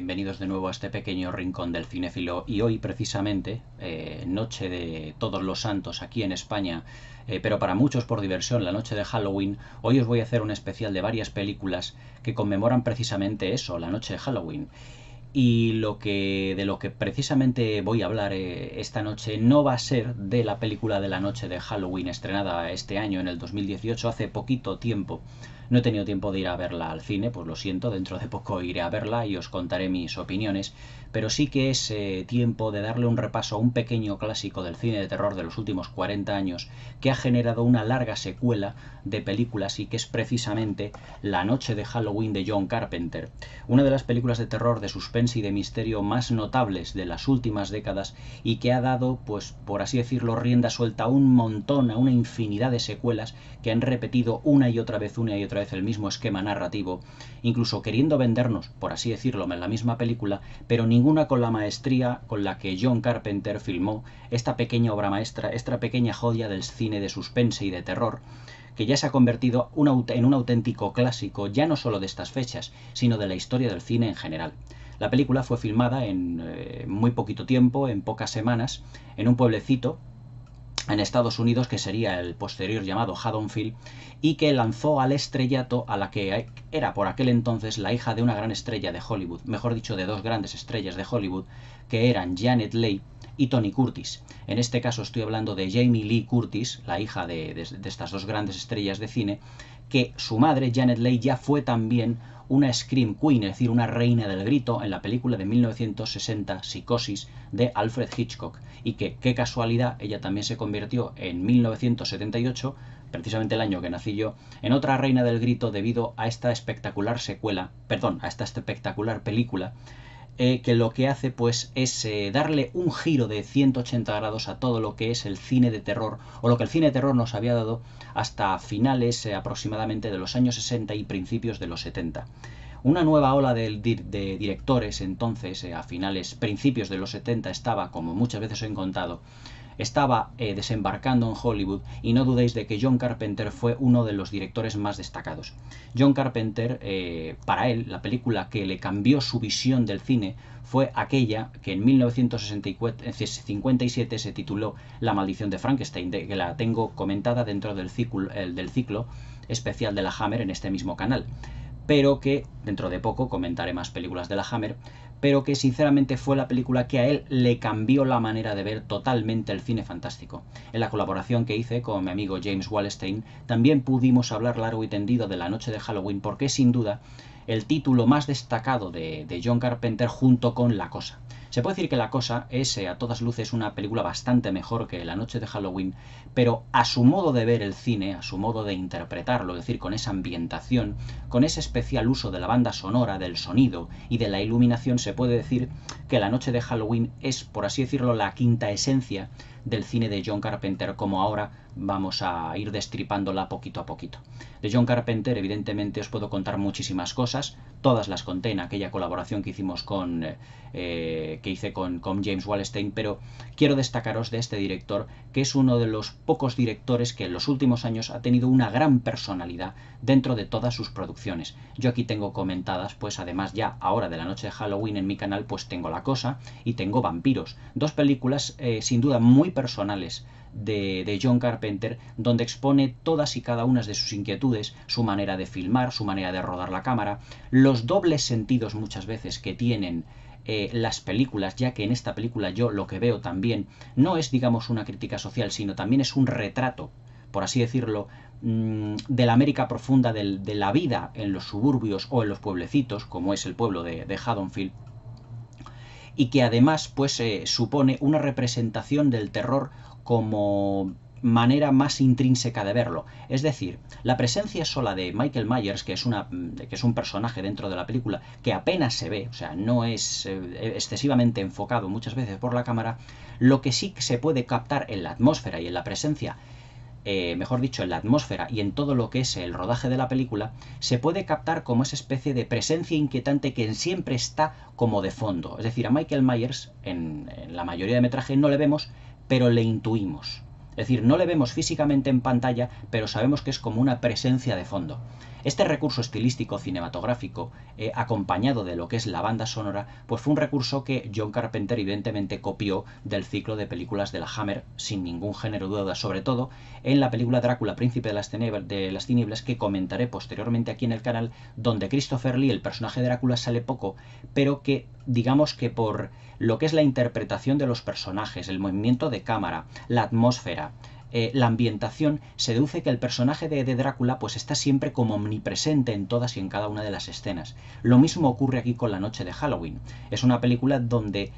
bienvenidos de nuevo a este pequeño rincón del cinéfilo. Y hoy precisamente, noche de Todos los Santos aquí en España, pero para muchos por diversión, la noche de Halloween, hoy os voy a hacer un especial de varias películas que conmemoran precisamente eso, la noche de Halloween. Y de lo que precisamente voy a hablar esta noche no va a ser de la película de la noche de Halloween estrenada este año, en el 2018, hace poquito tiempo. No he tenido tiempo de ir a verla al cine, pues lo siento, dentro de poco iré a verla y os contaré mis opiniones, pero sí que es tiempo de darle un repaso a un pequeño clásico del cine de terror de los últimos 40 años que ha generado una larga secuela de películas y que es precisamente La noche de Halloween de John Carpenter, una de las películas de terror, de suspense y de misterio más notables de las últimas décadas y que ha dado, pues por así decirlo, rienda suelta a un montón, a una infinidad de secuelas que han repetido una y otra vez el mismo esquema narrativo, incluso queriendo vendernos, por así decirlo, la misma película, pero ninguna con la maestría con la que John Carpenter filmó esta pequeña obra maestra, esta pequeña joya del cine de suspense y de terror, que ya se ha convertido en un auténtico clásico, ya no solo de estas fechas, sino de la historia del cine en general. La película fue filmada en muy poquito tiempo, en pocas semanas, en un pueblecito en Estados Unidos que sería el posterior llamado Haddonfield, y que lanzó al estrellato a la que era por aquel entonces la hija de una gran estrella de Hollywood, mejor dicho, de dos grandes estrellas de Hollywood, que eran Janet Leigh y Tony Curtis. En este caso estoy hablando de Jamie Lee Curtis, la hija de estas dos grandes estrellas de cine, que su madre, Janet Leigh, ya fue también una Scream Queen, es decir, una reina del grito en la película de 1960, Psicosis, de Alfred Hitchcock, y que, qué casualidad, ella también se convirtió en 1978, precisamente el año que nací yo, en otra reina del grito debido a esta espectacular a esta espectacular película, que lo que hace pues es darle un giro de 180 grados a todo lo que es el cine de terror, o lo que el cine de terror nos había dado hasta finales aproximadamente de los años 60 y principios de los 70. Una nueva ola de directores entonces, principios de los 70, estaba, como muchas veces os he contado, estaba desembarcando en Hollywood, y no dudéis de que John Carpenter fue uno de los directores más destacados. John Carpenter, para él, la película que le cambió su visión del cine fue aquella que en 1957 se tituló La maldición de Frankenstein, que la tengo comentada dentro del ciclo especial de la Hammer en este mismo canal, pero que dentro de poco comentaré más películas de la Hammer, pero que sinceramente fue la película que a él le cambió la manera de ver totalmente el cine fantástico. En la colaboración que hice con mi amigo James Wallstein también pudimos hablar largo y tendido de La noche de Halloween, porque es sin duda el título más destacado de John Carpenter, junto con La cosa. Se puede decir que La cosa es a todas luces una película bastante mejor que La noche de Halloween, pero a su modo de ver el cine, a su modo de interpretarlo, es decir, con esa ambientación, con ese especial uso de la banda sonora, del sonido y de la iluminación, se puede decir que La noche de Halloween es, por así decirlo, la quinta esencia del cine de John Carpenter, como ahora vamos a ir destripándola poquito a poquito. De John Carpenter, evidentemente, os puedo contar muchísimas cosas, todas las conté en aquella colaboración que hicimos que hice con James Wallstein, pero quiero destacaros de este director, que es uno de los pocos directores que en los últimos años ha tenido una gran personalidad dentro de todas sus producciones. Yo aquí tengo comentadas, pues además ya ahora de La noche de Halloween en mi canal, pues tengo La cosa y tengo Vampiros, dos películas sin duda muy personales de John Carpenter, donde expone todas y cada una de sus inquietudes, su manera de filmar, su manera de rodar la cámara, los dobles sentidos muchas veces que tienen las películas, ya que en esta película yo lo que veo también no es, digamos, una crítica social, sino también es un retrato, por así decirlo, de la América profunda, de la vida en los suburbios o en los pueblecitos, como es el pueblo de Haddonfield, y que además pues supone una representación del terror como manera más intrínseca de verlo. Es decir, la presencia sola de Michael Myers, que es un personaje dentro de la película que apenas se ve, o sea, no es excesivamente enfocado muchas veces por la cámara, lo que sí se puede captar en la atmósfera y en la presencia, mejor dicho, en la atmósfera y en todo lo que es el rodaje de la película, se puede captar como esa especie de presencia inquietante que siempre está como de fondo. Es decir, a Michael Myers en la mayoría de metraje no le vemos, pero le intuimos. Es decir, no le vemos físicamente en pantalla, pero sabemos que es como una presencia de fondo. Este recurso estilístico cinematográfico, acompañado de lo que es la banda sonora, pues fue un recurso que John Carpenter evidentemente copió del ciclo de películas de la Hammer sin ningún género de duda, sobre todo en la película Drácula, Príncipe de las Tinieblas, que comentaré posteriormente aquí en el canal, donde Christopher Lee, el personaje de Drácula, sale poco, pero que digamos que por lo que es la interpretación de los personajes, el movimiento de cámara, la atmósfera, la ambientación, se deduce que el personaje de Drácula pues está siempre como omnipresente en todas y en cada una de las escenas. Lo mismo ocurre aquí con La Noche de Halloween. Es una película donde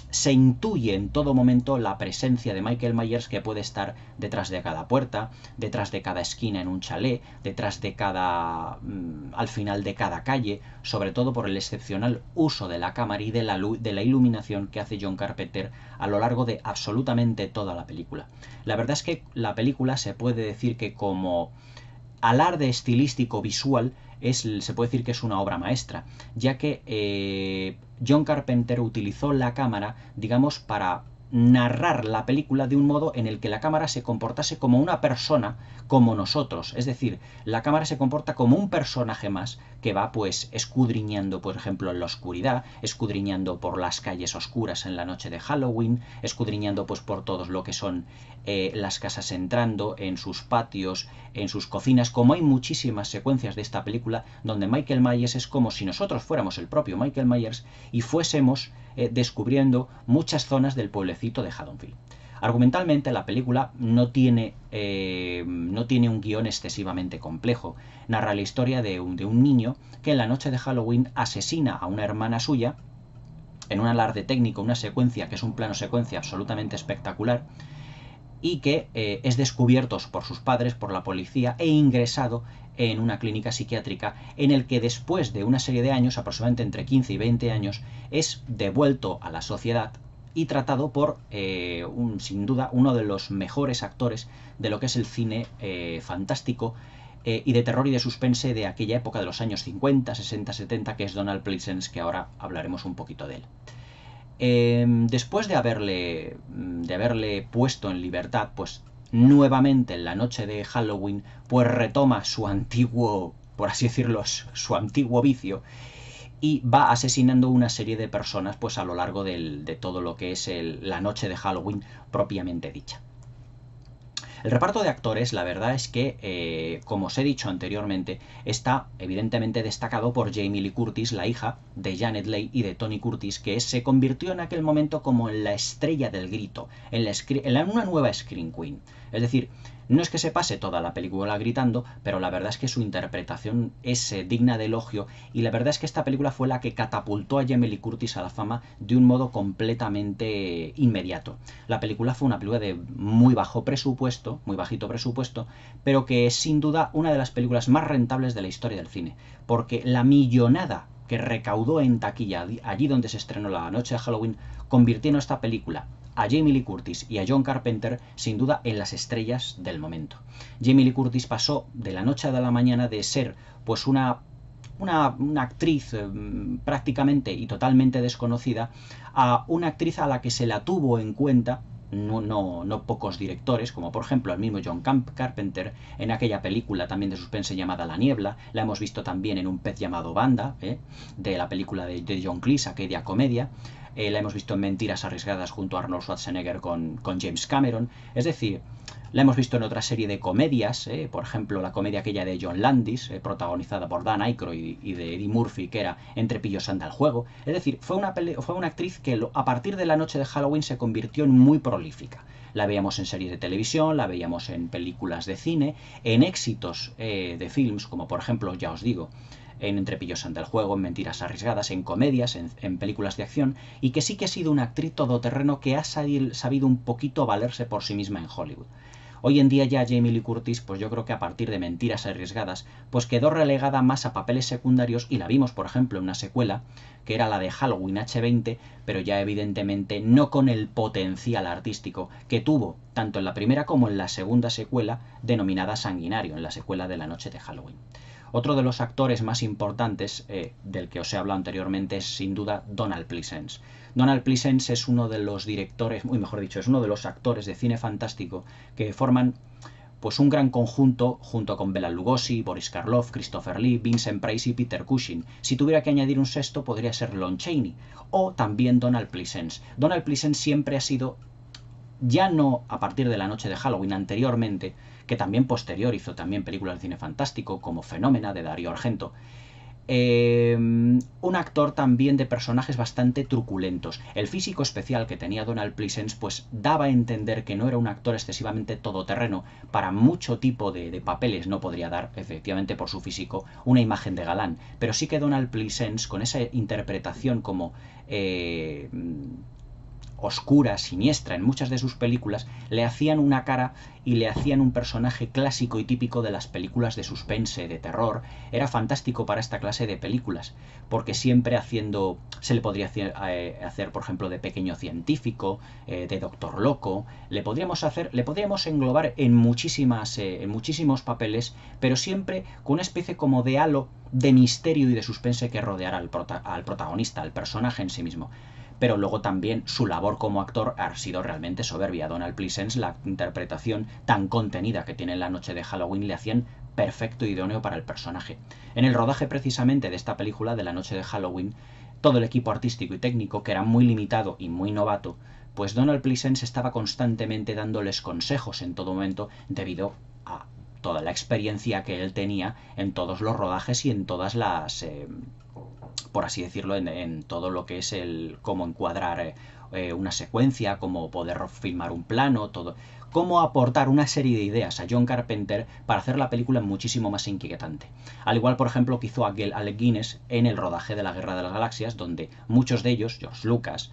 se intuye en todo momento la presencia de Michael Myers, que puede estar detrás de cada puerta, detrás de cada esquina en un chalet, detrás de al final de cada calle, sobre todo por el excepcional uso de la cámara y de la iluminación que hace John Carpenter a lo largo de absolutamente toda la película. La verdad es que la película se puede decir que como alarde estilístico visual se puede decir que es una obra maestra, ya que John Carpenter utilizó la cámara, digamos, para narrar la película de un modo en el que la cámara se comportase como una persona como nosotros, es decir, la cámara se comporta como un personaje más que va pues escudriñando, por ejemplo, en la oscuridad, escudriñando por las calles oscuras en la noche de Halloween, escudriñando pues por todos lo que son las casas entrando, en sus patios, en sus cocinas, como hay muchísimas secuencias de esta película donde Michael Myers es como si nosotros fuéramos el propio Michael Myers y fuésemos descubriendo muchas zonas del pueblecito de Haddonfield. Argumentalmente la película no tiene un guión excesivamente complejo. Narra la historia de un niño que en la noche de Halloween asesina a una hermana suya en un alarde técnico, una secuencia que es un plano secuencia absolutamente espectacular, y que es descubierto por sus padres, por la policía, e ingresado en una clínica psiquiátrica en el que después de una serie de años, aproximadamente entre 15 y 20 años, es devuelto a la sociedad y tratado por, sin duda, uno de los mejores actores de lo que es el cine fantástico y de terror y de suspense de aquella época de los años 50, 60, 70, que es Donald Pleasence, que ahora hablaremos un poquito de él. Después de haberle puesto en libertad, pues nuevamente en la noche de Halloween, pues retoma su antiguo, por así decirlo, su antiguo vicio y va asesinando una serie de personas pues a lo largo de todo lo que es la noche de Halloween propiamente dicha. El reparto de actores, la verdad es que, como os he dicho anteriormente, está evidentemente destacado por Jamie Lee Curtis, la hija de Janet Leigh y de Tony Curtis, que se convirtió en aquel momento como en la estrella del grito, en una nueva Scream Queen. Es decir, no es que se pase toda la película gritando, pero la verdad es que su interpretación es digna de elogio, y la verdad es que esta película fue la que catapultó a Jamie Lee Curtis a la fama de un modo completamente inmediato. La película fue una película de muy bajo presupuesto, muy bajito presupuesto, pero que es sin duda una de las películas más rentables de la historia del cine, porque la millonada que recaudó en taquilla allí donde se estrenó La Noche de Halloween convirtieron esta película, a Jamie Lee Curtis y a John Carpenter, sin duda en las estrellas del momento. Jamie Lee Curtis pasó de la noche a la mañana de ser pues una actriz prácticamente y totalmente desconocida a una actriz a la que se la tuvo en cuenta no pocos directores, como por ejemplo el mismo John Carpenter en aquella película también de suspense llamada La Niebla. La hemos visto también en Un pez llamado Banda, de la película de John Cleese, aquella comedia. La hemos visto en Mentiras arriesgadas junto a Arnold Schwarzenegger con James Cameron. Es decir, la hemos visto en otra serie de comedias, por ejemplo la comedia aquella de John Landis, protagonizada por Dan Aykroyd y de Eddie Murphy, que era Entre pillos anda el juego. Es decir, fue una actriz que a partir de La Noche de Halloween se convirtió en muy prolífica. La veíamos en series de televisión, la veíamos en películas de cine, en éxitos de films, como por ejemplo, ya os digo, en Entre pillos anda el juego, en Mentiras arriesgadas, en comedias, en películas de acción, y que sí que ha sido una actriz todoterreno que ha sabido un poquito valerse por sí misma en Hollywood. Hoy en día ya Jamie Lee Curtis, pues yo creo que a partir de Mentiras arriesgadas, pues quedó relegada más a papeles secundarios, y la vimos, por ejemplo, en una secuela, que era la de Halloween H20, pero ya evidentemente no con el potencial artístico que tuvo tanto en la primera como en la segunda secuela, denominada Sanguinario, en la secuela de La Noche de Halloween. Otro de los actores más importantes del que os he hablado anteriormente es sin duda Donald Pleasence. Donald Pleasence es uno de los directores, es uno de los actores de cine fantástico que forman pues un gran conjunto junto con Bela Lugosi, Boris Karloff, Christopher Lee, Vincent Price y Peter Cushing. Si tuviera que añadir un sexto podría ser Lon Chaney o también Donald Pleasence. Donald Pleasence siempre ha sido, ya no a partir de La noche de Halloween, anteriormente, que también posterior hizo también películas de cine fantástico como Fenómena de Dario Argento, un actor también de personajes bastante truculentos. El físico especial que tenía Donald Pleasence pues daba a entender que no era un actor excesivamente todoterreno. Para mucho tipo de papeles no podría dar, efectivamente por su físico, una imagen de galán, pero sí que Donald Pleasence, con esa interpretación como oscura, siniestra en muchas de sus películas, le hacían una cara y le hacían un personaje clásico y típico de las películas de suspense, de terror. Era fantástico para esta clase de películas, porque siempre haciendo, se le podría hacer, por ejemplo, de pequeño científico, de doctor loco, le podríamos englobar en muchísimos papeles, pero siempre con una especie como de halo de misterio y de suspense que rodeara al protagonista, al personaje en sí mismo. Pero luego también su labor como actor ha sido realmente soberbia. Donald Pleasence, la interpretación tan contenida que tiene en La noche de Halloween, le hacían perfecto y idóneo para el personaje. En el rodaje precisamente de esta película de La noche de Halloween, todo el equipo artístico y técnico, que era muy limitado y muy novato, pues Donald Pleasence estaba constantemente dándoles consejos en todo momento debido a toda la experiencia que él tenía en todos los rodajes y en todas las... por así decirlo, en todo lo que es el cómo encuadrar una secuencia, cómo poder filmar un plano, todo, cómo aportar una serie de ideas a John Carpenter para hacer la película muchísimo más inquietante. Al igual, por ejemplo, que hizo Alec Guinness en el rodaje de La Guerra de las Galaxias, donde muchos de ellos, George Lucas,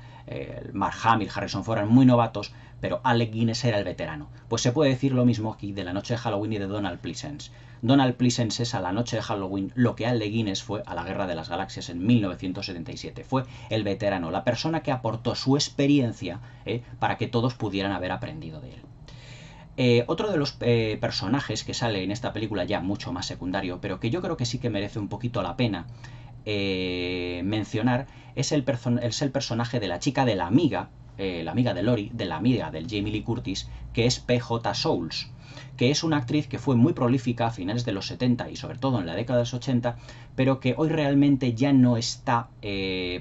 Mark Hamill, Harrison Ford, eran muy novatos, pero Alec Guinness era el veterano. Pues se puede decir lo mismo aquí de La noche de Halloween y de Donald Pleasence. Donald Pleasence es a La noche de Halloween lo que Alec Guinness fue a La Guerra de las Galaxias en 1977. Fue el veterano, la persona que aportó su experiencia para que todos pudieran haber aprendido de él. Otro de los personajes que sale en esta película, ya mucho más secundario, pero que yo creo que sí que merece un poquito la pena mencionar, es el personaje de la chica de la amiga de Lori, de la amiga del Jamie Lee Curtis, que es P.J. Soles, que es una actriz que fue muy prolífica a finales de los 70 y sobre todo en la década de los 80, pero que hoy realmente ya no está,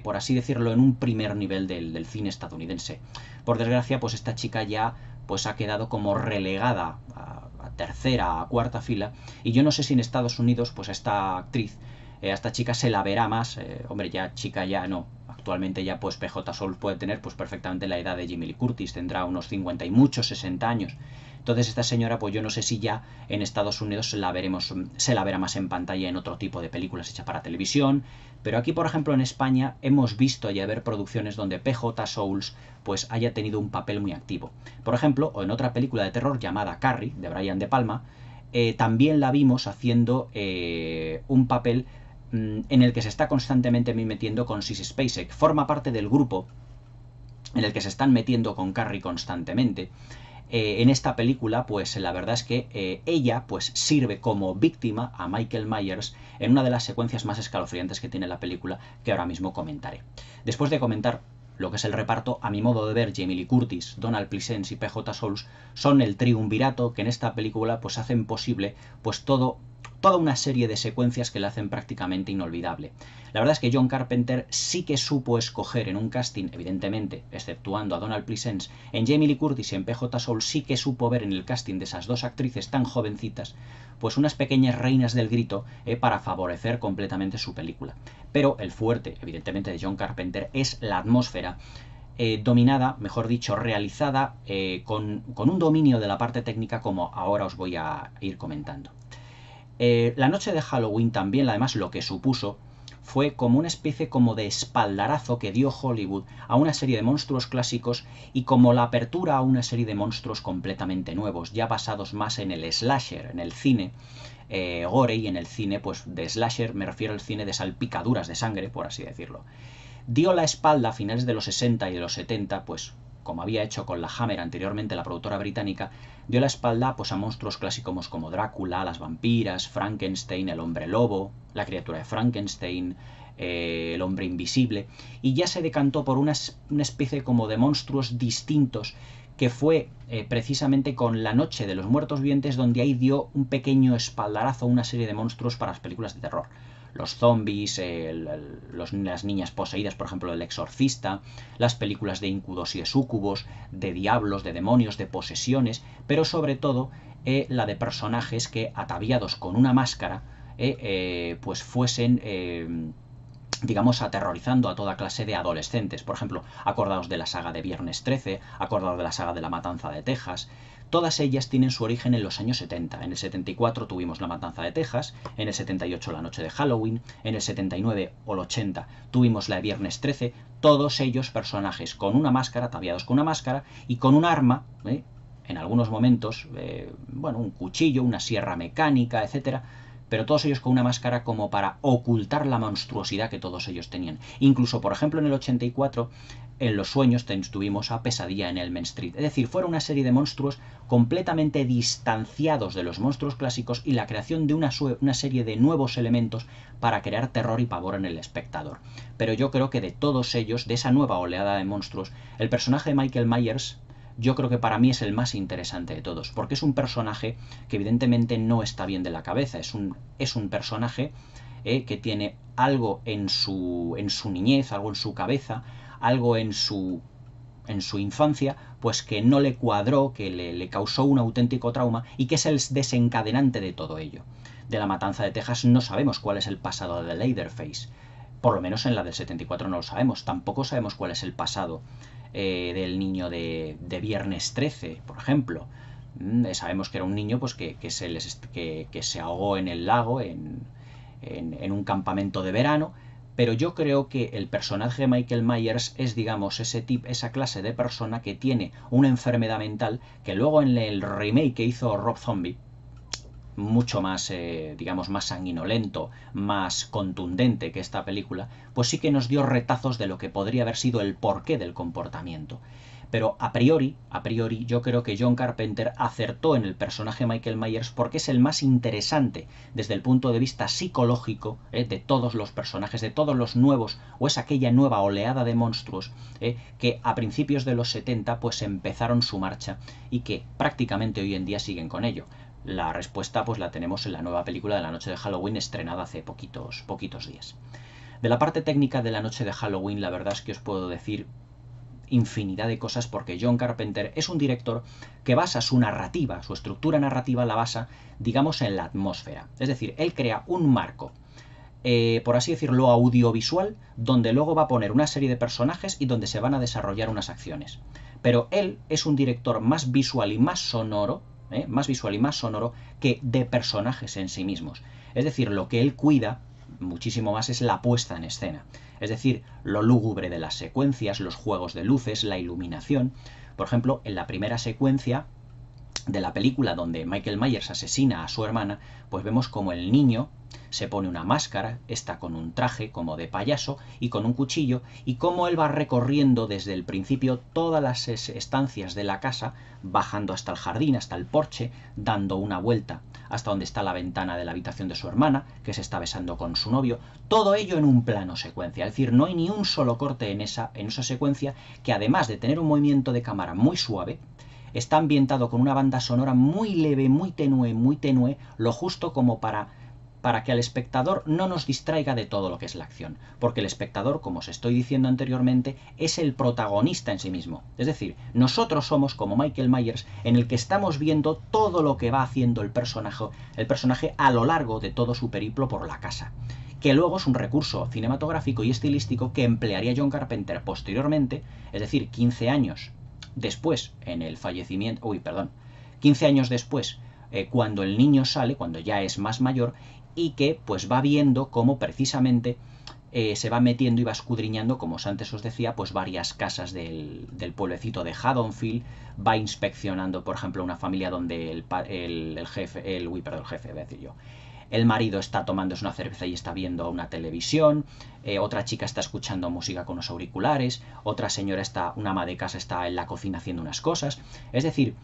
por así decirlo, en un primer nivel del cine estadounidense. Por desgracia, pues esta chica ya pues ha quedado como relegada a tercera, a cuarta fila, y yo no sé si en Estados Unidos pues a esta actriz, a esta chica se la verá más, hombre, ya chica ya no, actualmente ya pues P.J. Soles puede tener pues perfectamente la edad de Jamie Lee Curtis, tendrá unos 50 y muchos, 60 años. Entonces esta señora, pues yo no sé si ya en Estados Unidos se la verá más en pantalla en otro tipo de películas hechas para televisión, pero aquí, por ejemplo, en España hemos visto ya ver producciones donde P.J. Soles pues haya tenido un papel muy activo. Por ejemplo, o en otra película de terror llamada Carrie, de Brian De Palma, también la vimos haciendo un papel en el que se está constantemente metiendo con Sissy Spacek. Forma parte del grupo en el que se están metiendo con Carrie constantemente. En esta película, pues la verdad es que ella pues sirve como víctima a Michael Myers en una de las secuencias más escalofriantes que tiene la película, que ahora mismo comentaré. Después de comentar lo que es el reparto, a mi modo de ver, Jamie Lee Curtis, Donald Pleasence y P.J. Soles son el triunvirato que en esta película pues hacen posible pues toda una serie de secuencias que la hacen prácticamente inolvidable. La verdad es que John Carpenter sí que supo escoger en un casting, evidentemente, exceptuando a Donald Pleasence, en Jamie Lee Curtis y en P.J. Soles sí que supo ver en el casting de esas dos actrices tan jovencitas, pues unas pequeñas reinas del grito para favorecer completamente su película. Pero el fuerte, evidentemente, de John Carpenter es la atmósfera, dominada, mejor dicho, realizada con un dominio de la parte técnica, como ahora os voy a ir comentando. La noche de Halloween también, además, lo que supuso fue como una especie como de espaldarazo que dio Hollywood a una serie de monstruos clásicos y como la apertura a una serie de monstruos completamente nuevos, ya basados más en el slasher, en el cine gore y en el cine pues de slasher, me refiero al cine de salpicaduras de sangre, por así decirlo. Dio la espalda a finales de los 60 y de los 70, pues como había hecho con la Hammer anteriormente, la productora británica, dio la espalda pues a monstruos clásicos como Drácula, las vampiras, Frankenstein, el hombre lobo, la criatura de Frankenstein, el hombre invisible, y ya se decantó por una especie como de monstruos distintos que fue precisamente con La Noche de los Muertos Vivientes, donde ahí dio un pequeño espaldarazo a una serie de monstruos para las películas de terror. Los zombies, las niñas poseídas, por ejemplo, El Exorcista, las películas de incubos y de súcubos, de diablos, de demonios, de posesiones, pero sobre todo la de personajes que, ataviados con una máscara, pues fuesen digamos, aterrorizando a toda clase de adolescentes. Por ejemplo, acordaos de la saga de Viernes 13, acordaos de la saga de La Matanza de Texas. Todas ellas tienen su origen en los años 70. En el 74 tuvimos La Matanza de Texas, en el 78 La Noche de Halloween, en el 79 o el 80 tuvimos la de Viernes 13, todos ellos personajes con una máscara, ataviados con una máscara y con un arma, en algunos momentos, bueno, un cuchillo, una sierra mecánica, etcétera, pero todos ellos con una máscara como para ocultar la monstruosidad que todos ellos tenían. Incluso, por ejemplo, en el 84, en Los Sueños tuvimos a Pesadilla en Elm Street. Es decir, fueron una serie de monstruos completamente distanciados de los monstruos clásicos y la creación de una serie de nuevos elementos para crear terror y pavor en el espectador. Pero yo creo que de todos ellos, de esa nueva oleada de monstruos, el personaje de Michael Myers, yo creo que para mí es el más interesante de todos, porque es un personaje que evidentemente no está bien de la cabeza, es un personaje que tiene algo en su niñez, algo en su cabeza, algo en su infancia, pues que no le cuadró, que le causó un auténtico trauma y que es el desencadenante de todo ello. De La Matanza de Texas no sabemos cuál es el pasado de Leatherface, por lo menos en la del 74 no lo sabemos, tampoco sabemos cuál es el pasado del niño de Viernes 13, por ejemplo. Sabemos que era un niño pues que se ahogó en el lago en un campamento de verano, pero yo creo que el personaje de Michael Myers es, digamos, esa clase de persona que tiene una enfermedad mental que luego en el remake que hizo Rob Zombie, mucho más, digamos, más sanguinolento, más contundente que esta película, pues sí que nos dio retazos de lo que podría haber sido el porqué del comportamiento. Pero a priori, yo creo que John Carpenter acertó en el personaje Michael Myers porque es el más interesante desde el punto de vista psicológico de todos los personajes, de todos los nuevos, o es aquella nueva oleada de monstruos que a principios de los 70 pues empezaron su marcha y que prácticamente hoy en día siguen con ello. La respuesta pues la tenemos en la nueva película de La Noche de Halloween, estrenada hace poquitos días. De la parte técnica de La Noche de Halloween, la verdad es que os puedo decir infinidad de cosas porque John Carpenter es un director que basa su narrativa, su estructura narrativa la basa, digamos, en la atmósfera. Es decir, él crea un marco, por así decirlo, audiovisual, donde luego va a poner una serie de personajes y donde se van a desarrollar unas acciones. Pero él es un director más visual y más sonoro, que de personajes en sí mismos. Es decir, lo que él cuida muchísimo más es la puesta en escena. Es decir, lo lúgubre de las secuencias, los juegos de luces, la iluminación. Por ejemplo, en la primera secuencia de la película donde Michael Myers asesina a su hermana, pues vemos como el niño se pone una máscara, está con un traje como de payaso y con un cuchillo, y cómo él va recorriendo desde el principio todas las estancias de la casa, bajando hasta el jardín, hasta el porche, dando una vuelta hasta donde está la ventana de la habitación de su hermana, que se está besando con su novio, todo ello en un plano secuencia. Es decir, no hay ni un solo corte en esa secuencia, que además de tener un movimiento de cámara muy suave, está ambientado con una banda sonora muy leve, muy tenue, lo justo como para que al espectador no nos distraiga de todo lo que es la acción. Porque el espectador, como os estoy diciendo anteriormente, es el protagonista en sí mismo. Es decir, nosotros somos como Michael Myers, en el que estamos viendo todo lo que va haciendo el personaje a lo largo de todo su periplo por la casa. Que luego es un recurso cinematográfico y estilístico que emplearía John Carpenter posteriormente, es decir, 15 años después, en el fallecimiento... 15 años después, cuando el niño sale, cuando ya es más mayor, y que pues va viendo cómo precisamente se va metiendo y va escudriñando, como antes os decía, pues varias casas del pueblecito de Haddonfield, va inspeccionando, por ejemplo, una familia donde el marido está tomándose una cerveza y está viendo una televisión, otra chica está escuchando música con los auriculares, otra señora una ama de casa está en la cocina haciendo unas cosas. Es decir,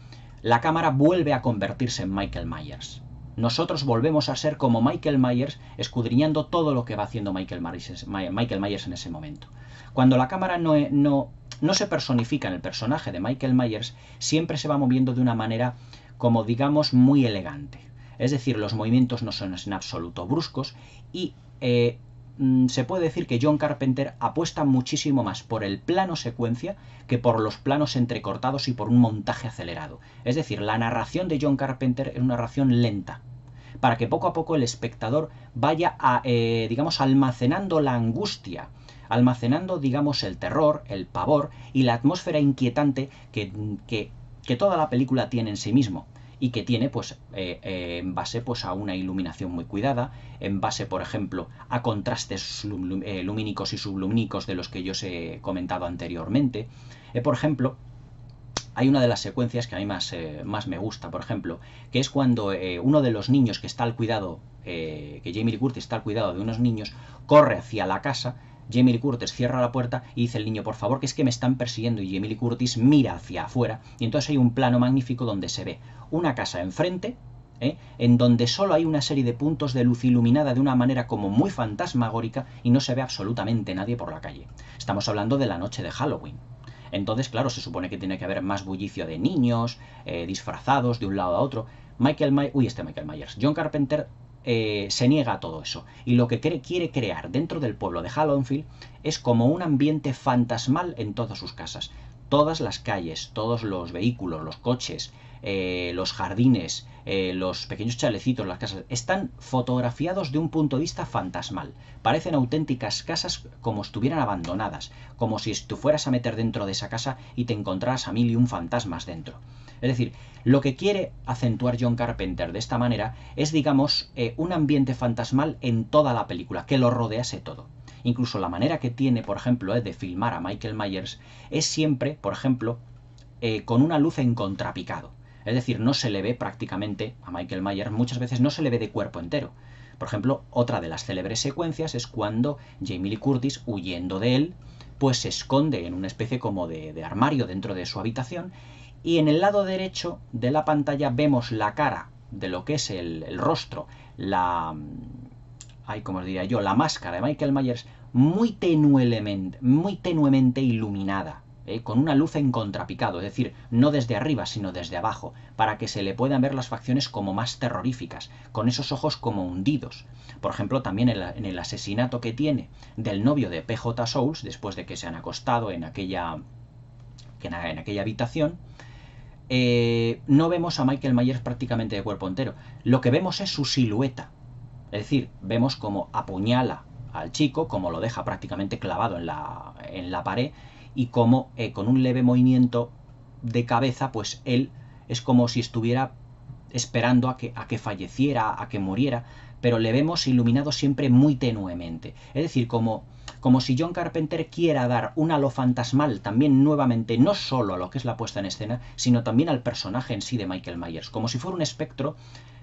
la cámara vuelve a convertirse en Michael Myers. Nosotros volvemos a ser como Michael Myers, escudriñando todo lo que va haciendo Michael Myers en ese momento. Cuando la cámara no no se personifica en el personaje de Michael Myers, siempre se va moviendo de una manera, como digamos, muy elegante. Es decir, los movimientos no son en absoluto bruscos y se puede decir que John Carpenter apuesta muchísimo más por el plano secuencia que por los planos entrecortados y por un montaje acelerado. Es decir, la narración de John Carpenter es una narración lenta, para que poco a poco el espectador vaya, digamos, almacenando la angustia, almacenando, digamos, el terror, el pavor y la atmósfera inquietante que toda la película tiene en sí mismo y que tiene, pues, en base, pues, a una iluminación muy cuidada, en base, por ejemplo, a contrastes lumínicos y sublumínicos de los que yo os he comentado anteriormente. Por ejemplo, hay una de las secuencias que a mí más me gusta, por ejemplo, que es cuando uno de los niños que está al cuidado, que Jamie Lee Curtis está al cuidado de unos niños, corre hacia la casa. Jamie Lee Curtis cierra la puerta y dice el niño, por favor, que es que me están persiguiendo, y Jamie Lee Curtis mira hacia afuera y entonces hay un plano magnífico donde se ve una casa enfrente, en donde solo hay una serie de puntos de luz iluminada de una manera como muy fantasmagórica y no se ve absolutamente nadie por la calle. Estamos hablando de la noche de Halloween. Entonces, claro, se supone que tiene que haber más bullicio de niños disfrazados de un lado a otro. Michael Myers. John Carpenter se niega a todo eso. Y lo que quiere crear dentro del pueblo de Haddonfield es como un ambiente fantasmal en todas sus casas. Todas las calles, todos los vehículos, los coches, los jardines, los pequeños chalecitos, las casas, están fotografiados de un punto de vista fantasmal. Parecen auténticas casas como estuvieran abandonadas, como si tú fueras a meter dentro de esa casa y te encontraras a 1001 fantasmas dentro. Es decir, lo que quiere acentuar John Carpenter de esta manera es, digamos, un ambiente fantasmal en toda la película, que lo rodease todo. Incluso la manera que tiene, por ejemplo, de filmar a Michael Myers es siempre, por ejemplo, con una luz en contrapicado. Es decir, no se le ve prácticamente a Michael Myers, muchas veces no se le ve de cuerpo entero. Por ejemplo, otra de las célebres secuencias es cuando Jamie Lee Curtis, huyendo de él, pues se esconde en una especie como de armario dentro de su habitación, y en el lado derecho de la pantalla vemos la cara de lo que es el rostro, ¿cómo os diría yo? La máscara de Michael Myers muy tenuemente iluminada, con una luz en contrapicado, es decir, no desde arriba, sino desde abajo, para que se le puedan ver las facciones como más terroríficas, con esos ojos como hundidos. Por ejemplo, también en el asesinato que tiene del novio de PJ Souls, después de que se han acostado en aquella habitación, no vemos a Michael Myers prácticamente de cuerpo entero. Lo que vemos es su silueta. Es decir, vemos cómo apuñala al chico, cómo lo deja prácticamente clavado en la pared, y cómo con un leve movimiento de cabeza, pues él es como si estuviera esperando a que falleciera, a que muriera, pero le vemos iluminado siempre muy tenuemente. Es decir, como si John Carpenter quiera dar un halo fantasmal también nuevamente, no solo a lo que es la puesta en escena, sino también al personaje en sí de Michael Myers, como si fuera un espectro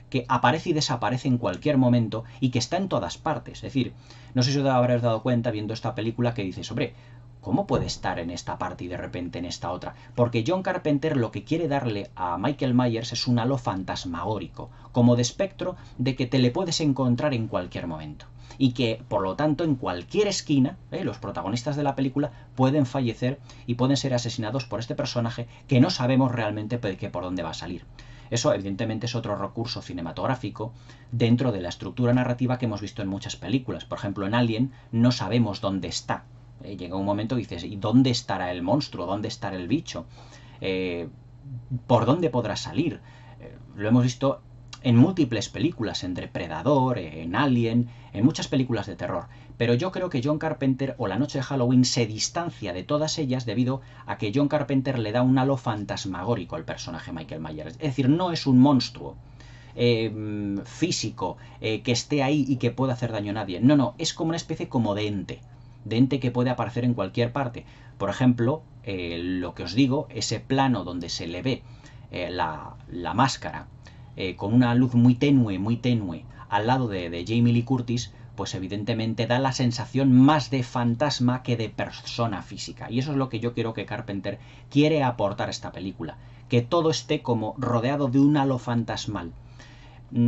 que aparece y desaparece en cualquier momento y que está en todas partes. Es decir, no sé si os habréis dado cuenta viendo esta película que dices, hombre, ¿cómo puede estar en esta parte y de repente en esta otra? Porque John Carpenter lo que quiere darle a Michael Myers es un halo fantasmagórico, como de espectro de que te le puedes encontrar en cualquier momento. Y que, por lo tanto, en cualquier esquina, los protagonistas de la película pueden fallecer y pueden ser asesinados por este personaje que no sabemos realmente por dónde va a salir. Eso, evidentemente, es otro recurso cinematográfico dentro de la estructura narrativa que hemos visto en muchas películas. Por ejemplo, en Alien no sabemos dónde está. Llega un momento y dices, ¿y dónde estará el monstruo? ¿Dónde estará el bicho? ¿Por dónde podrá salir? Lo hemos visto en múltiples películas, en Depredador, en Alien, en muchas películas de terror. Pero yo creo que John Carpenter o La Noche de Halloween se distancia de todas ellas debido a que John Carpenter le da un halo fantasmagórico al personaje Michael Myers. Es decir, no es un monstruo físico que esté ahí y que pueda hacer daño a nadie. No, es como una especie como de ente que puede aparecer en cualquier parte. Por ejemplo, lo que os digo, ese plano donde se le ve la máscara con una luz muy tenue al lado de Jamie Lee Curtis, pues evidentemente da la sensación más de fantasma que de persona física. Y eso es lo que yo quiero que Carpenter quiere aportar a esta película, que todo esté como rodeado de un halo fantasmal.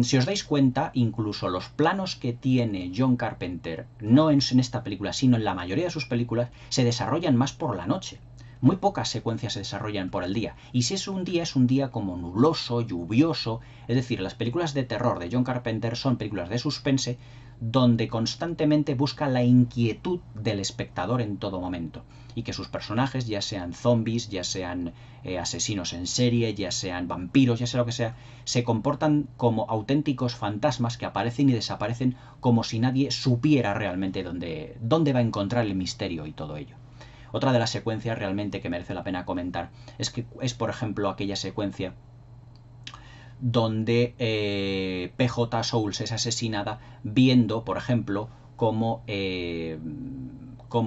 Si os dais cuenta, incluso los planos que tiene John Carpenter, no en esta película, sino en la mayoría de sus películas, se desarrollan más por la noche. Muy pocas secuencias se desarrollan por el día. Y si es un día como nubloso, lluvioso. Es decir, las películas de terror de John Carpenter son películas de suspense donde constantemente busca la inquietud del espectador en todo momento. Y que sus personajes, ya sean zombies, ya sean asesinos en serie, ya sean vampiros, ya sea lo que sea, se comportan como auténticos fantasmas que aparecen y desaparecen como si nadie supiera realmente dónde va a encontrar el misterio y todo ello. Otra de las secuencias realmente que merece la pena comentar es por ejemplo, aquella secuencia donde PJ Souls es asesinada viendo, por ejemplo, cómo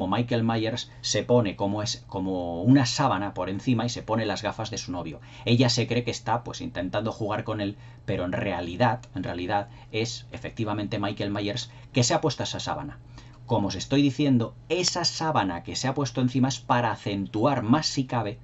Michael Myers se pone como una sábana por encima y se pone las gafas de su novio. Ella se cree que está pues intentando jugar con él, pero en realidad es efectivamente Michael Myers que se ha puesto esa sábana. Como os estoy diciendo, esa sábana que se ha puesto encima es para acentuar más si cabe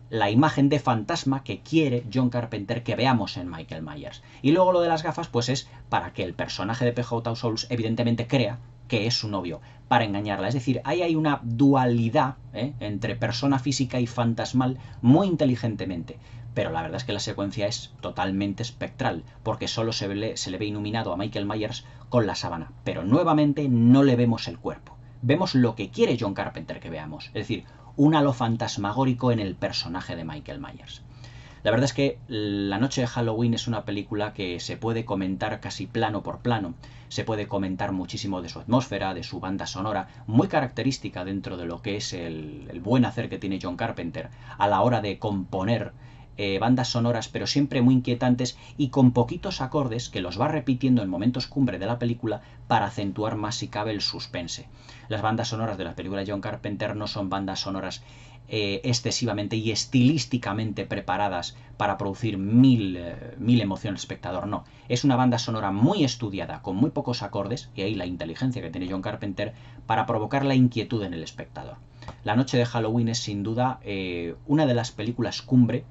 la imagen de fantasma que quiere John Carpenter que veamos en Michael Myers. Y luego lo de las gafas pues es para que el personaje de PJ Souls evidentemente crea que es su novio, para engañarla. Es decir, ahí hay una dualidad entre persona física y fantasmal muy inteligentemente. Pero la verdad es que la secuencia es totalmente espectral, porque solo se le ve iluminado a Michael Myers con la sábana. Pero nuevamente no le vemos el cuerpo. Vemos lo que quiere John Carpenter que veamos. Es decir, un halo fantasmagórico en el personaje de Michael Myers. La verdad es que La Noche de Halloween es una película que se puede comentar casi plano por plano. Se puede comentar muchísimo de su atmósfera, de su banda sonora, muy característica dentro de lo que es el buen hacer que tiene John Carpenter a la hora de componer bandas sonoras, pero siempre muy inquietantes y con poquitos acordes que los va repitiendo en momentos cumbre de la película para acentuar más si cabe el suspense. Las bandas sonoras de las películas de John Carpenter no son bandas sonoras excesivamente y estilísticamente preparadas para producir mil emociones al espectador, no. Es una banda sonora muy estudiada, con muy pocos acordes, y ahí la inteligencia que tiene John Carpenter para provocar la inquietud en el espectador. La Noche de Halloween es sin duda una de las películas cumbre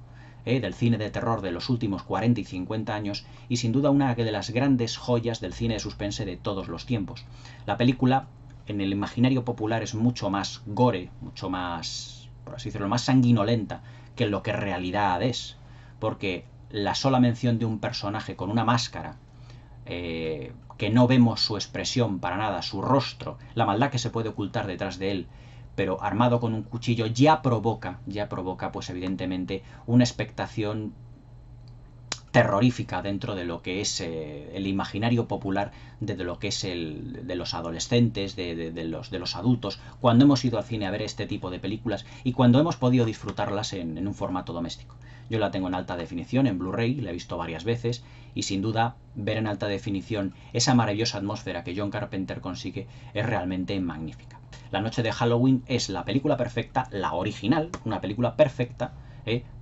del cine de terror de los últimos 40 y 50 años y sin duda una de las grandes joyas del cine de suspense de todos los tiempos. La película en el imaginario popular es mucho más gore, mucho más, por así decirlo, más sanguinolenta que lo que en realidad es, porque la sola mención de un personaje con una máscara que no vemos su expresión para nada, su rostro, la maldad que se puede ocultar detrás de él, pero armado con un cuchillo ya provoca pues evidentemente una expectación terrorífica dentro de lo que es el imaginario popular de lo que es de los adolescentes, de los adultos, cuando hemos ido al cine a ver este tipo de películas y cuando hemos podido disfrutarlas en un formato doméstico. Yo la tengo en alta definición, en Blu-ray, la he visto varias veces y sin duda ver en alta definición esa maravillosa atmósfera que John Carpenter consigue es realmente magnífica. La Noche de Halloween es la película perfecta, la original, una película perfecta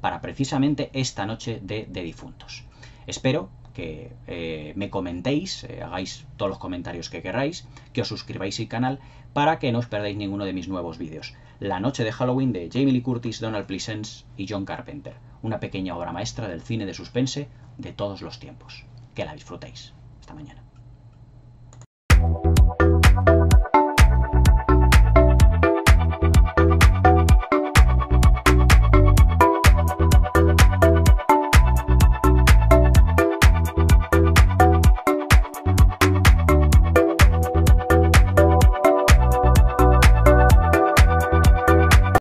para precisamente esta noche de difuntos. Espero que me comentéis, hagáis todos los comentarios que queráis, que os suscribáis al canal para que no os perdáis ninguno de mis nuevos vídeos. La Noche de Halloween de Jamie Lee Curtis, Donald Pleasence y John Carpenter. Una pequeña obra maestra del cine de suspense de todos los tiempos. Que la disfrutéis. Hasta mañana.